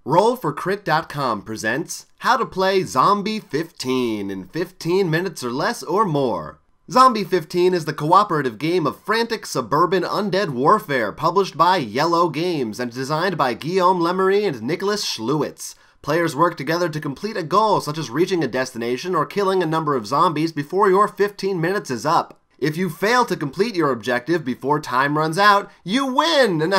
Roll4Crit.com presents How to Play Zombie 15 in 15 minutes or less or more. Zombie 15 is the cooperative game of frantic suburban undead warfare published by Iello Games and designed by Guillaume Lemery and Nicholas Schlewitz. Players work together to complete a goal such as reaching a destination or killing a number of zombies before your 15 minutes is up. If you fail to complete your objective before time runs out, you win!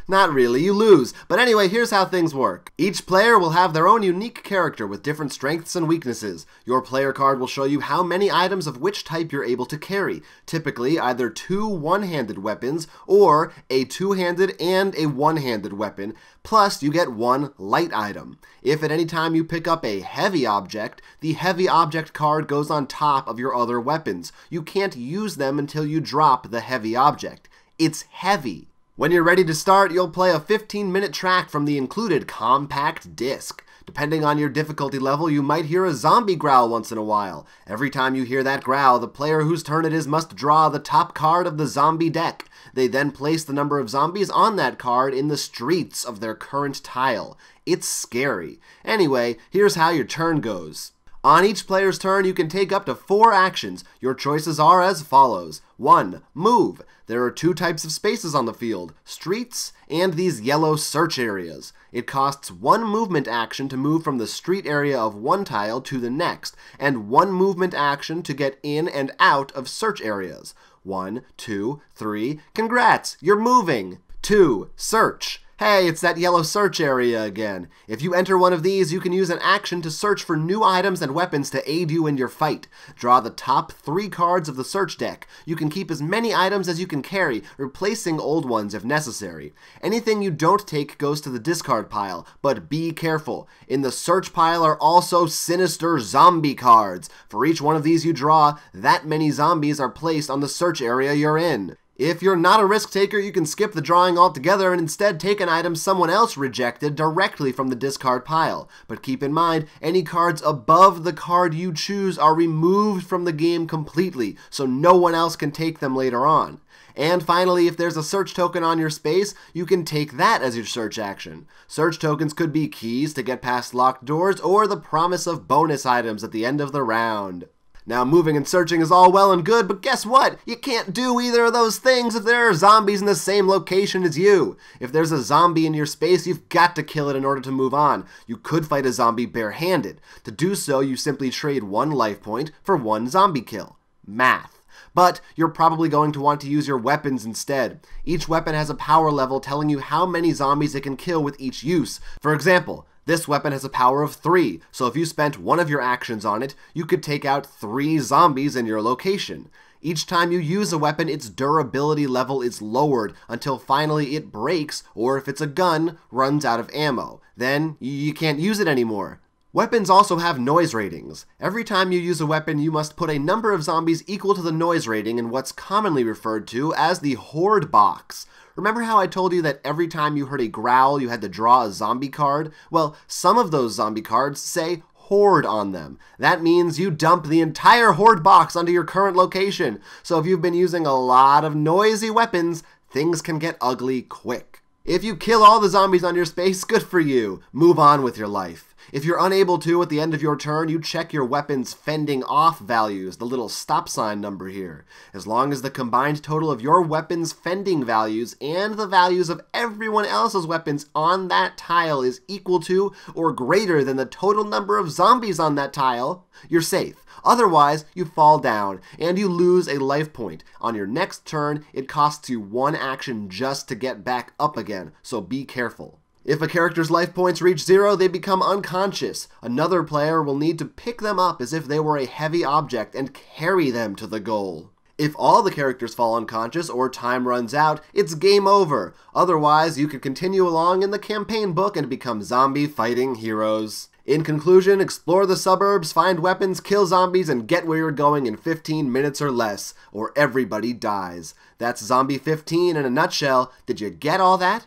Not really, you lose. But anyway, here's how things work. Each player will have their own unique character with different strengths and weaknesses. Your player card will show you how many items of which type you're able to carry. Typically, either two one-handed weapons or a two-handed and a one-handed weapon. Plus, you get one light item. If at any time you pick up a heavy object, the heavy object card goes on top of your other weapons. You can't use them until you drop the heavy object. It's heavy. When you're ready to start, you'll play a 15-minute track from the included compact disc. Depending on your difficulty level, you might hear a zombie growl once in a while. Every time you hear that growl, the player whose turn it is must draw the top card of the zombie deck. They then place the number of zombies on that card in the streets of their current tile. It's scary. Anyway, here's how your turn goes. On each player's turn, you can take up to 4 actions. Your choices are as follows. 1. Move. There are 2 types of spaces on the field, streets and these yellow search areas. It costs 1 movement action to move from the street area of one tile to the next, and 1 movement action to get in and out of search areas. 1, 2, 3, congrats, you're moving. 2, search. Hey, it's that yellow search area again. If you enter one of these, you can use an action to search for new items and weapons to aid you in your fight. Draw the top 3 cards of the search deck. You can keep as many items as you can carry, replacing old ones if necessary. Anything you don't take goes to the discard pile, but be careful. In the search pile are also sinister zombie cards. For each one of these you draw, that many zombies are placed on the search area you're in. If you're not a risk taker, you can skip the drawing altogether and instead take an item someone else rejected directly from the discard pile. But keep in mind, any cards above the card you choose are removed from the game completely, so no one else can take them later on. And finally, if there's a search token on your space, you can take that as your search action. Search tokens could be keys to get past locked doors or the promise of bonus items at the end of the round. Now, moving and searching is all well and good, but guess what? You can't do either of those things if there are zombies in the same location as you. If there's a zombie in your space, you've got to kill it in order to move on. You could fight a zombie barehanded. To do so, you simply trade 1 life point for 1 zombie kill. Math. But you're probably going to want to use your weapons instead. Each weapon has a power level telling you how many zombies it can kill with each use. For example, this weapon has a power of 3, so if you spent 1 of your actions on it, you could take out 3 zombies in your location. Each time you use a weapon, its durability level is lowered until finally it breaks, or if it's a gun, runs out of ammo. Then you can't use it anymore. Weapons also have noise ratings. Every time you use a weapon, you must put a number of zombies equal to the noise rating in what's commonly referred to as the horde box. Remember how I told you that every time you heard a growl, you had to draw a zombie card? Well, some of those zombie cards say horde on them. That means you dump the entire horde box onto your current location. So if you've been using a lot of noisy weapons, things can get ugly quick. If you kill all the zombies on your space, good for you. Move on with your life. If you're unable to at the end of your turn, you check your weapon's fending off values, the little stop sign number here. As long as the combined total of your weapon's fending values and the values of everyone else's weapons on that tile is equal to or greater than the total number of zombies on that tile, you're safe. Otherwise, you fall down, and you lose a life point. On your next turn, it costs you 1 action just to get back up again, so be careful. If a character's life points reach 0, they become unconscious. Another player will need to pick them up as if they were a heavy object and carry them to the goal. If all the characters fall unconscious or time runs out, it's game over. Otherwise, you could continue along in the campaign book and become zombie fighting heroes. In conclusion, explore the suburbs, find weapons, kill zombies, and get where you're going in 15 minutes or less, or everybody dies. That's Zombie 15 in a nutshell. Did you get all that?